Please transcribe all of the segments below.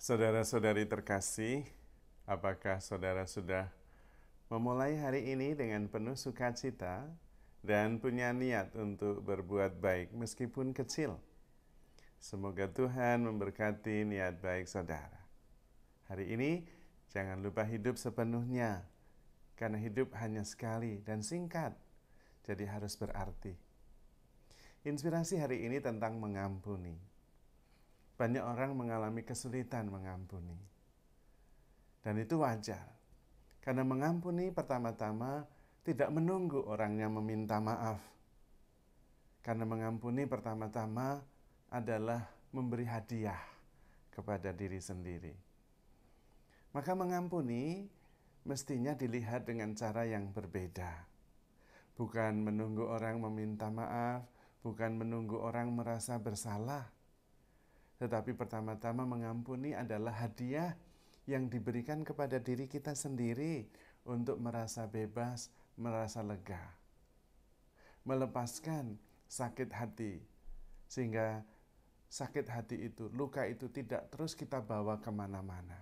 Saudara-saudari terkasih, apakah saudara sudah memulai hari ini dengan penuh sukacita dan punya niat untuk berbuat baik meskipun kecil? Semoga Tuhan memberkati niat baik saudara. Hari ini jangan lupa hidup sepenuhnya, karena hidup hanya sekali dan singkat, jadi harus berarti. Inspirasi hari ini tentang mengampuni. Banyak orang mengalami kesulitan mengampuni. Dan itu wajar. Karena mengampuni pertama-tama tidak menunggu orangnya meminta maaf. Karena mengampuni pertama-tama adalah memberi hadiah kepada diri sendiri. Maka mengampuni mestinya dilihat dengan cara yang berbeda. Bukan menunggu orang meminta maaf, bukan menunggu orang merasa bersalah. Tetapi pertama-tama mengampuni adalah hadiah yang diberikan kepada diri kita sendiri untuk merasa bebas, merasa lega. Melepaskan sakit hati, sehingga sakit hati itu, luka itu tidak terus kita bawa kemana-mana.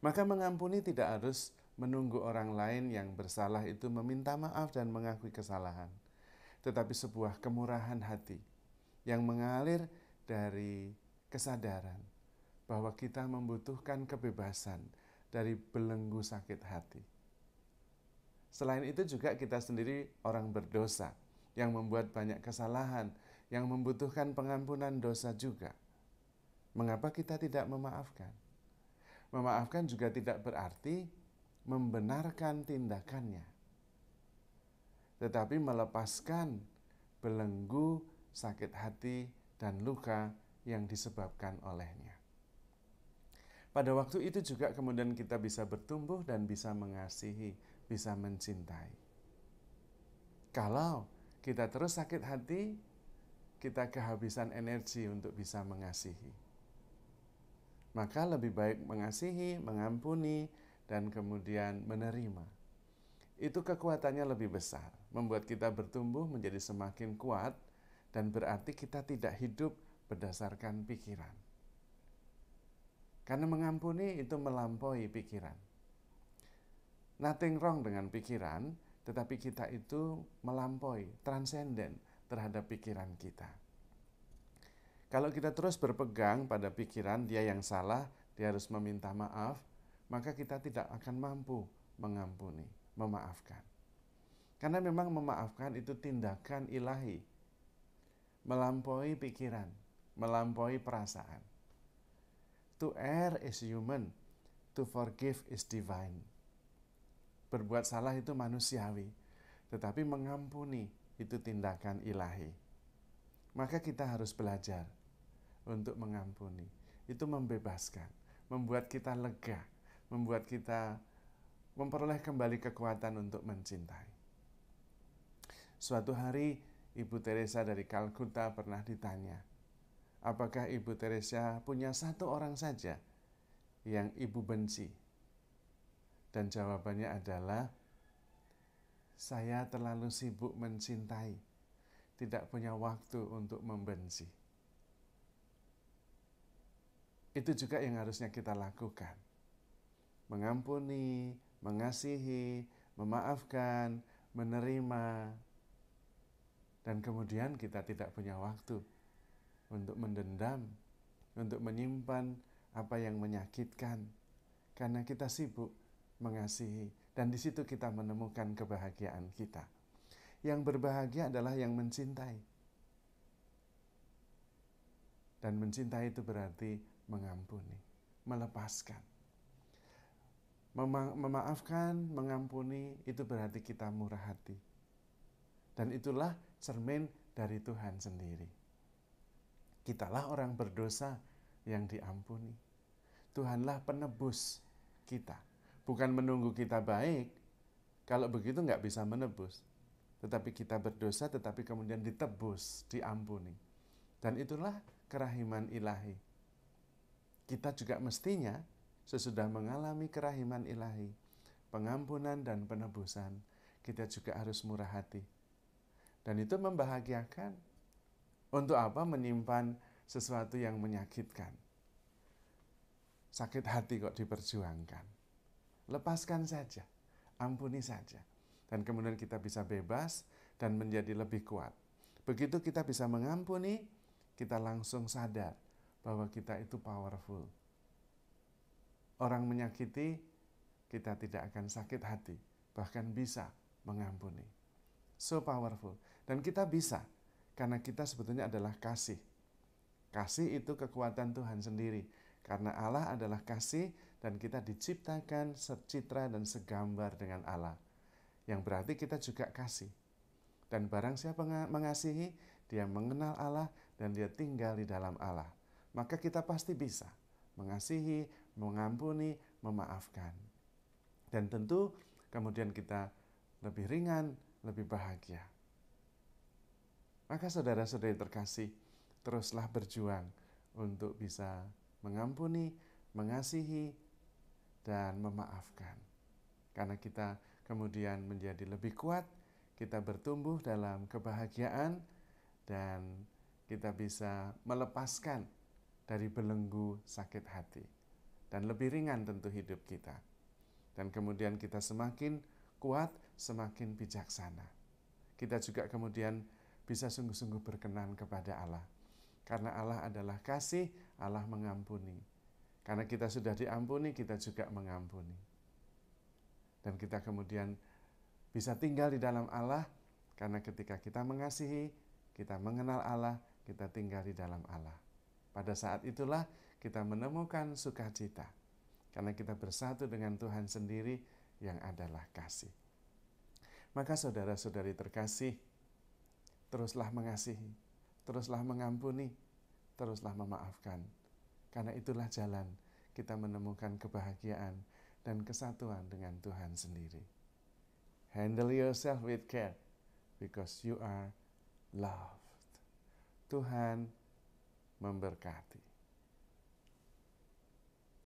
Maka mengampuni tidak harus menunggu orang lain yang bersalah itu meminta maaf dan mengakui kesalahan. Tetapi sebuah kemurahan hati yang mengalir dari kesadaran bahwa kita membutuhkan kebebasan dari belenggu sakit hati. Selain itu juga kita sendiri orang berdosa yang membuat banyak kesalahan, yang membutuhkan pengampunan dosa juga. Mengapa kita tidak memaafkan? Memaafkan juga tidak berarti membenarkan tindakannya, tetapi melepaskan belenggu sakit hati dan luka yang disebabkan olehnya. Pada waktu itu juga kemudian kita bisa bertumbuh dan bisa mengasihi, bisa mencintai. Kalau kita terus sakit hati, kita kehabisan energi untuk bisa mengasihi. Maka lebih baik mengasihi, mengampuni, dan kemudian menerima. Itu kekuatannya lebih besar, membuat kita bertumbuh menjadi semakin kuat, dan berarti kita tidak hidup berdasarkan pikiran. Karena mengampuni itu melampaui pikiran. Nothing wrong dengan pikiran, tetapi kita itu melampaui, transenden terhadap pikiran kita. Kalau kita terus berpegang pada pikiran dia yang salah, dia harus meminta maaf, maka kita tidak akan mampu mengampuni, memaafkan. Karena memang memaafkan itu tindakan ilahi, melampaui pikiran, melampaui perasaan. To err is human, to forgive is divine. Berbuat salah itu manusiawi, tetapi mengampuni itu tindakan ilahi. Maka kita harus belajar untuk mengampuni. Itu membebaskan, membuat kita lega, membuat kita memperoleh kembali kekuatan untuk mencintai. Suatu hari Ibu Teresa dari Kalkuta pernah ditanya, apakah Ibu Teresa punya satu orang saja yang Ibu benci? Dan jawabannya adalah, saya terlalu sibuk mencintai, tidak punya waktu untuk membenci. Itu juga yang harusnya kita lakukan. Mengampuni, mengasihi, memaafkan, menerima. Dan kemudian kita tidak punya waktu untuk mendendam, untuk menyimpan apa yang menyakitkan. Karena kita sibuk mengasihi, dan di situ kita menemukan kebahagiaan kita. Yang berbahagia adalah yang mencintai. Dan mencintai itu berarti mengampuni, melepaskan. Memaafkan, mengampuni itu berarti kita murah hati. Dan itulah cermin dari Tuhan sendiri. Kitalah orang berdosa yang diampuni. Tuhanlah penebus kita. Bukan menunggu kita baik. Kalau begitu nggak bisa menebus. Tetapi kita berdosa, tetapi kemudian ditebus, diampuni. Dan itulah kerahiman ilahi. Kita juga mestinya sesudah mengalami kerahiman ilahi, pengampunan dan penebusan, kita juga harus murah hati. Dan itu membahagiakan. Untuk apa menyimpan sesuatu yang menyakitkan? sakit hati kok diperjuangkan. Lepaskan saja, ampuni saja. Dan kemudian kita bisa bebas dan menjadi lebih kuat. Begitu kita bisa mengampuni, kita langsung sadar bahwa kita itu powerful. Orang menyakiti, kita tidak akan sakit hati, bahkan bisa mengampuni. So powerful. Dan kita bisa, karena kita sebetulnya adalah kasih. Kasih itu kekuatan Tuhan sendiri. Karena Allah adalah kasih dan kita diciptakan secitra dan segambar dengan Allah. Yang berarti kita juga kasih. Dan barang siapa mengasihi, dia mengenal Allah dan dia tinggal di dalam Allah. Maka kita pasti bisa mengasihi, mengampuni, memaafkan. Dan tentu kemudian kita lebih ringan, lebih bahagia. Maka saudara-saudari terkasih, teruslah berjuang untuk bisa mengampuni, mengasihi, dan memaafkan. Karena kita kemudian menjadi lebih kuat, kita bertumbuh dalam kebahagiaan, dan kita bisa melepaskan dari belenggu sakit hati. Dan lebih ringan tentu hidup kita. Dan kemudian kita semakin kuat, semakin bijaksana. Kita juga kemudian bisa sungguh-sungguh berkenan kepada Allah. Karena Allah adalah kasih, Allah mengampuni. Karena kita sudah diampuni, kita juga mengampuni. Dan kita kemudian bisa tinggal di dalam Allah, karena ketika kita mengasihi, kita mengenal Allah, kita tinggal di dalam Allah. Pada saat itulah kita menemukan sukacita, karena kita bersatu dengan Tuhan sendiri yang adalah kasih. Maka saudara-saudari terkasih, teruslah mengasihi, teruslah mengampuni, teruslah memaafkan. Karena itulah jalan kita menemukan kebahagiaan dan kesatuan dengan Tuhan sendiri. Handle yourself with care because you are loved. Tuhan memberkati.